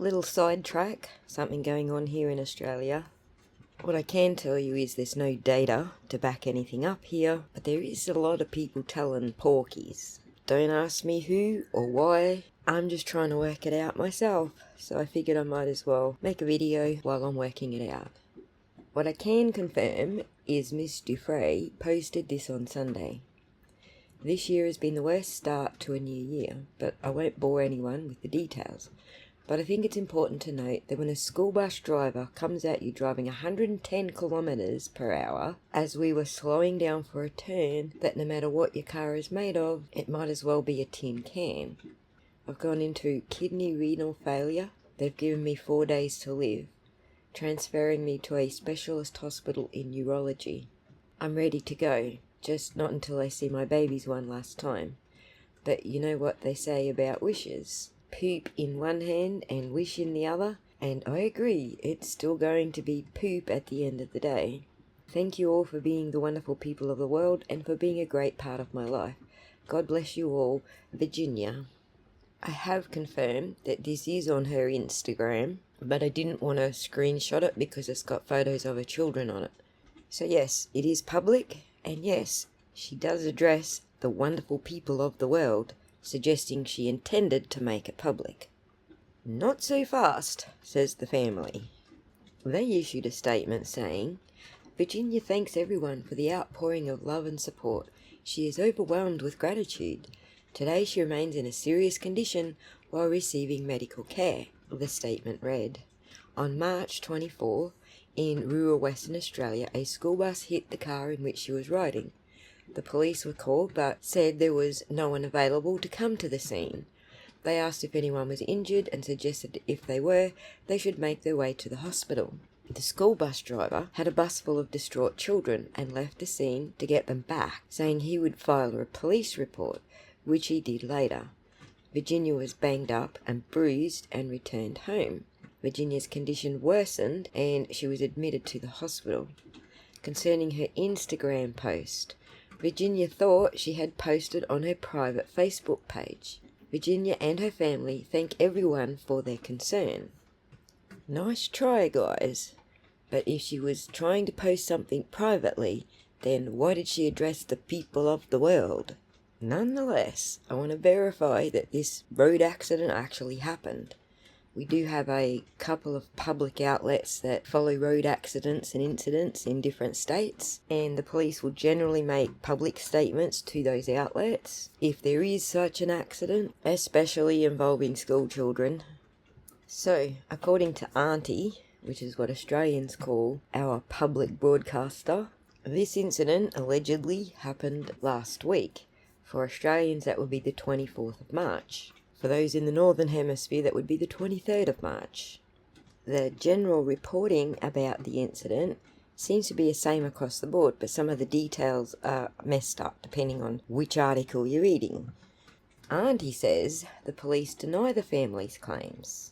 Little sidetrack, something going on here in Australia. What I can tell you is there's no data to back anything up here, but there is a lot of people telling porkies. Don't ask me who or why, I'm just trying to work it out myself, so I figured I might as well make a video while I'm working it out. What I can confirm is Miss Giuffre posted this on Sunday. This year has been the worst start to a new year, but I won't bore anyone with the details. But I think it's important to note that when a school bus driver comes at you driving 110 kilometres per hour, as we were slowing down for a turn, that no matter what your car is made of, it might as well be a tin can. I've gone into kidney renal failure. They've given me 4 days to live, transferring me to a specialist hospital in urology. I'm ready to go, just not until I see my babies one last time. But you know what they say about wishes? Poop in one hand and wish in the other, and I agree, it's still going to be poop at the end of the day. Thank you all for being the wonderful people of the world and for being a great part of my life. God bless you all, Virginia. I have confirmed that this is on her Instagram, but I didn't want to screenshot it because it's got photos of her children on it. So yes, it is public, and yes, she does address the wonderful people of the world, suggesting she intended to make it public. Not so fast, says the family. They issued a statement saying, Virginia thanks everyone for the outpouring of love and support. She is overwhelmed with gratitude. Today she remains in a serious condition while receiving medical care, the statement read. On March 24, in rural Western Australia, a school bus hit the car in which she was riding. The police were called but said there was no one available to come to the scene. They asked if anyone was injured and suggested if they were, they should make their way to the hospital. The school bus driver had a bus full of distraught children and left the scene to get them back, saying he would file a police report, which he did later. Virginia was banged up and bruised and returned home. Virginia's condition worsened and she was admitted to the hospital. Concerning her Instagram post, Virginia thought she had posted on her private Facebook page. Virginia and her family thank everyone for their concern. Nice try, guys. But if she was trying to post something privately, then why did she address the people of the world? Nonetheless, I want to verify that this road accident actually happened. We do have a couple of public outlets that follow road accidents and incidents in different states, and the police will generally make public statements to those outlets if there is such an accident, especially involving school children. So, according to Auntie, which is what Australians call our public broadcaster, this incident allegedly happened last week. For Australians, that would be the 24th of March. For those in the Northern Hemisphere, that would be the 23rd of March. The general reporting about the incident seems to be the same across the board, but some of the details are messed up depending on which article you're reading. Auntie says the police deny the family's claims.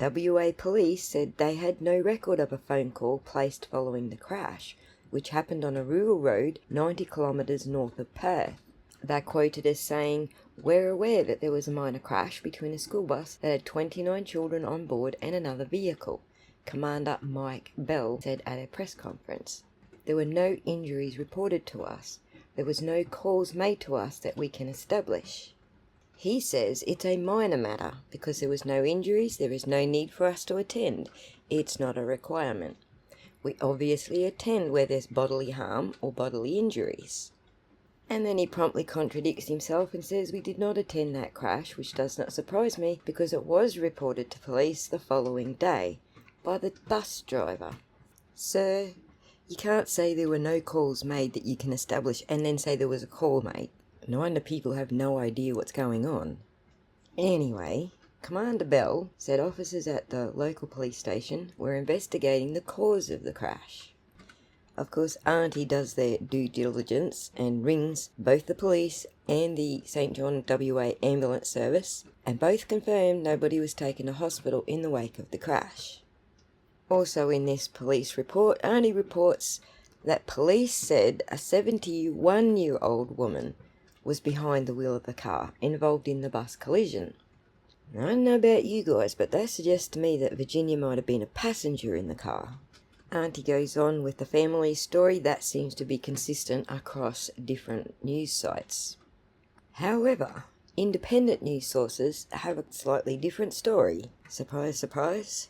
WA police said they had no record of a phone call placed following the crash, which happened on a rural road 90 kilometres north of Perth. They're quoted as saying, "We're aware that there was a minor crash between a school bus that had 29 children on board and another vehicle," Commander Mike Bell said at a press conference. "There were no injuries reported to us. There was no calls made to us that we can establish." He says it's a minor matter. Because there was no injuries, there is no need for us to attend. It's not a requirement. We obviously attend where there's bodily harm or bodily injuries. And then he promptly contradicts himself and says we did not attend that crash, which does not surprise me because it was reported to police the following day by the bus driver. Sir, you can't say there were no calls made that you can establish and then say there was a call made. No wonder people have no idea what's going on. Anyway, Commander Bell said officers at the local police station were investigating the cause of the crash. Of course, Auntie does their due diligence and rings both the police and the St John WA ambulance service, and both confirm nobody was taken to hospital in the wake of the crash. Also in this police report, Auntie reports that police said a 71-year-old woman was behind the wheel of the car involved in the bus collision. I don't know about you guys, but that suggests to me that Virginia might have been a passenger in the car. Auntie goes on with the family story that seems to be consistent across different news sites. However, independent news sources have a slightly different story. Surprise, surprise.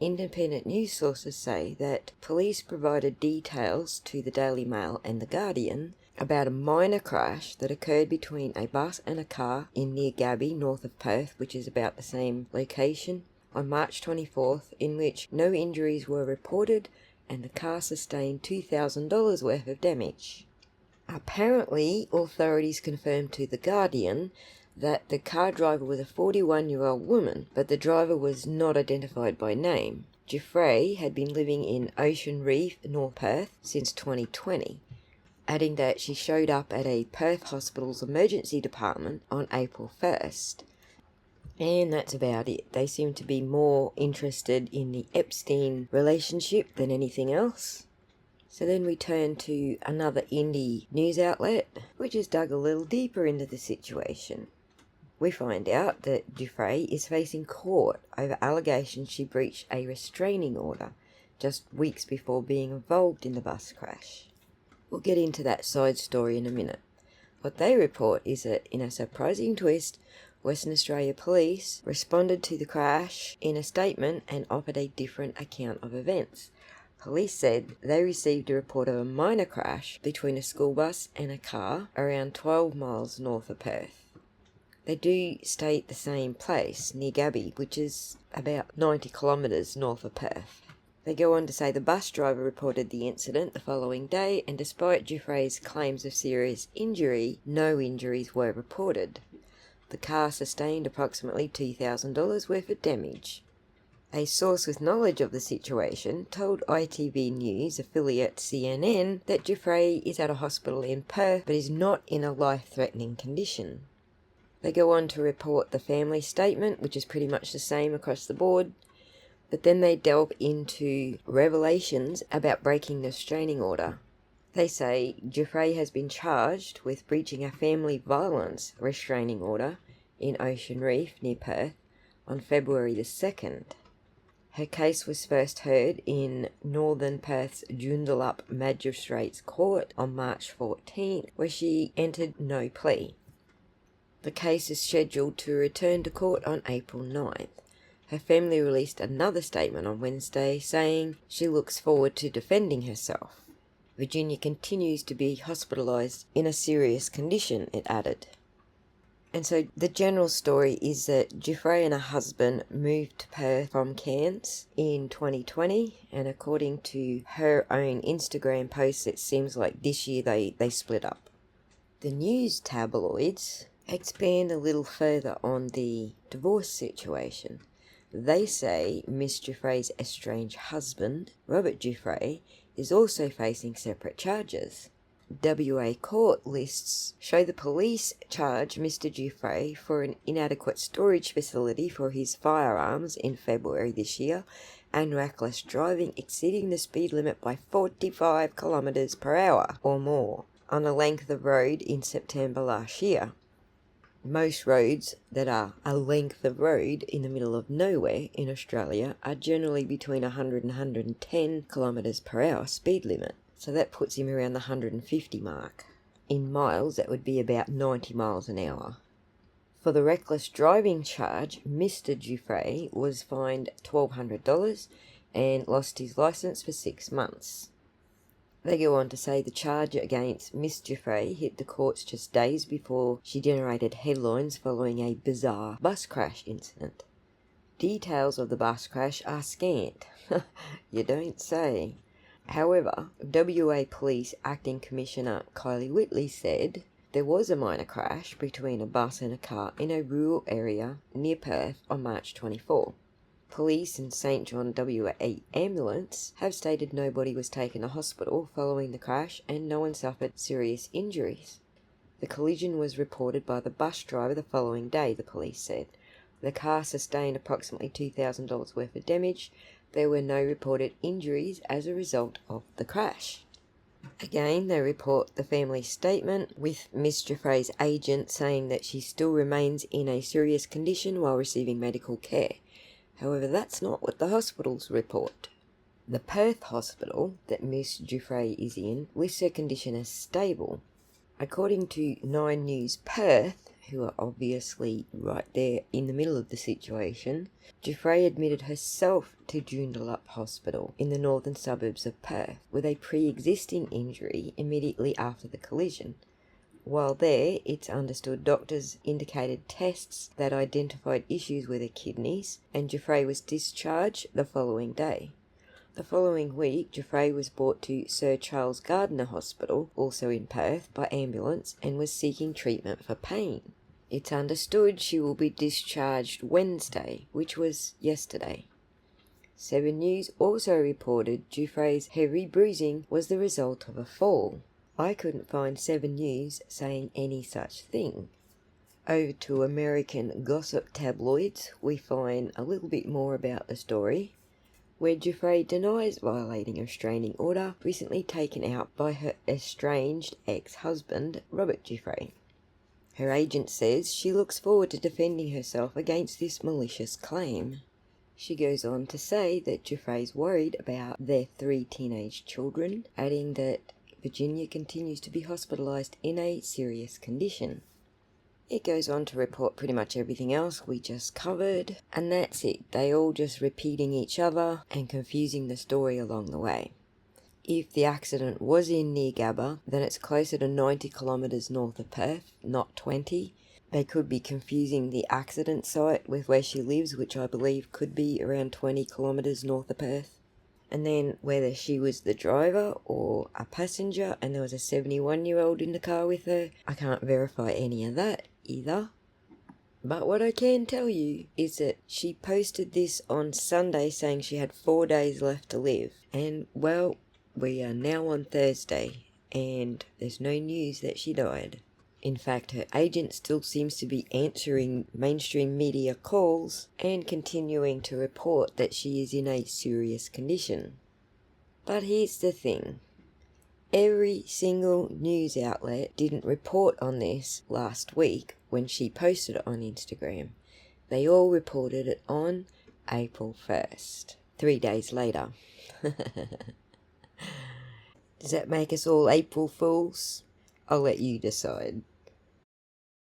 Independent news sources say that police provided details to the Daily Mail and the Guardian about a minor crash that occurred between a bus and a car in near Gabby, north of Perth, which is about the same location, on March 24th, in which no injuries were reported and the car sustained $2,000 worth of damage. Apparently, authorities confirmed to The Guardian that the car driver was a 41-year-old woman, but the driver was not identified by name. Giuffre had been living in Ocean Reef, North Perth, since 2020, adding that she showed up at a Perth hospital's emergency department on April 1st. And that's about it. They seem to be more interested in the Epstein relationship than anything else. So then we turn to another indie news outlet, which has dug a little deeper into the situation. We find out that Giuffre is facing court over allegations she breached a restraining order just weeks before being involved in the bus crash. We'll get into that side story in a minute. What they report is that, in a surprising twist, Western Australia Police responded to the crash in a statement and offered a different account of events. Police said they received a report of a minor crash between a school bus and a car around 12 miles north of Perth. They do state the same place, near Gabby, which is about 90 kilometres north of Perth. They go on to say the bus driver reported the incident the following day, and despite Giuffre's claims of serious injury, no injuries were reported. The car sustained approximately $2,000 worth of damage. A source with knowledge of the situation told ITV News affiliate CNN that Giuffre is at a hospital in Perth but is not in a life-threatening condition. They go on to report the family statement, which is pretty much the same across the board, but then they delve into revelations about breaking the restraining order. They say Giuffre has been charged with breaching a family violence restraining order in Ocean Reef near Perth on February the 2nd. Her case was first heard in Northern Perth's Joondalup Magistrates Court on March 14th, where she entered no plea. The case is scheduled to return to court on April 9th. Her family released another statement on Wednesday saying she looks forward to defending herself. Virginia continues to be hospitalised in a serious condition, it added. And so the general story is that Giuffre and her husband moved to Perth from Cairns in 2020, and according to her own Instagram posts, it seems like this year they split up. The news tabloids expand a little further on the divorce situation. They say Miss Giuffre's estranged husband, Robert Giuffre, is also facing separate charges. WA court lists show the police charge Mr. Giuffre for an inadequate storage facility for his firearms in February this year and reckless driving exceeding the speed limit by 45 kilometres per hour or more on a length of road in September last year. Most roads that are a length of road in the middle of nowhere in Australia are generally between 100 and 110 kilometres per hour speed limit. So that puts him around the 150 mark. In miles, that would be about 90 miles an hour. For the reckless driving charge, Mr. Giuffre was fined $1,200 and lost his licence for 6 months. They go on to say the charge against Miss Giuffre hit the courts just days before she generated headlines following a bizarre bus crash incident. Details of the bus crash are scant. You don't say. However, WA Police Acting Commissioner Kylie Whitley said there was a minor crash between a bus and a car in a rural area near Perth on March 24. Police and St John WA Ambulance have stated nobody was taken to hospital following the crash and no one suffered serious injuries. The collision was reported by the bus driver the following day, the police said. The car sustained approximately $2,000 worth of damage. There were no reported injuries as a result of the crash. Again, they report the family statement with Miss Giuffre's agent saying that she still remains in a serious condition while receiving medical care. However, that's not what the hospitals report. The Perth hospital that Miss Giuffre is in lists her condition as stable. According to 9 News Perth, who are obviously right there in the middle of the situation, Giuffre admitted herself to Joondalup Hospital in the northern suburbs of Perth with a pre-existing injury immediately after the collision. While there, it's understood doctors indicated tests that identified issues with her kidneys, and Giuffre was discharged the following day. The following week, Giuffre was brought to Sir Charles Gardner Hospital, also in Perth, by ambulance and was seeking treatment for pain. It's understood she will be discharged Wednesday, which was yesterday. 7 News also reported Giuffre's heavy bruising was the result of a fall. I couldn't find 7 News saying any such thing. Over to American gossip tabloids, we find a little bit more about the story, where Giuffre denies violating a restraining order recently taken out by her estranged ex-husband, Robert Giuffre. Her agent says she looks forward to defending herself against this malicious claim. She goes on to say that Giuffre's worried about their 3 teenage children, adding that Virginia continues to be hospitalised in a serious condition. It goes on to report pretty much everything else we just covered, and that's it. They all just repeating each other and confusing the story along the way. If the accident was in near Gabba, then it's closer to 90 kilometres north of Perth, not 20. They could be confusing the accident site with where she lives, which I believe could be around 20 kilometres north of Perth. And then whether she was the driver or a passenger and there was a 71-year-old in the car with her, I can't verify any of that either. But what I can tell you is that she posted this on Sunday saying she had 4 days left to live. And, well, we are now on Thursday and there's no news that she died. In fact, her agent still seems to be answering mainstream media calls and continuing to report that she is in a serious condition. But here's the thing. Every single news outlet didn't report on this last week when she posted it on Instagram. They all reported it on April 1st, 3 days later. Does that make us all April Fools? I'll let you decide.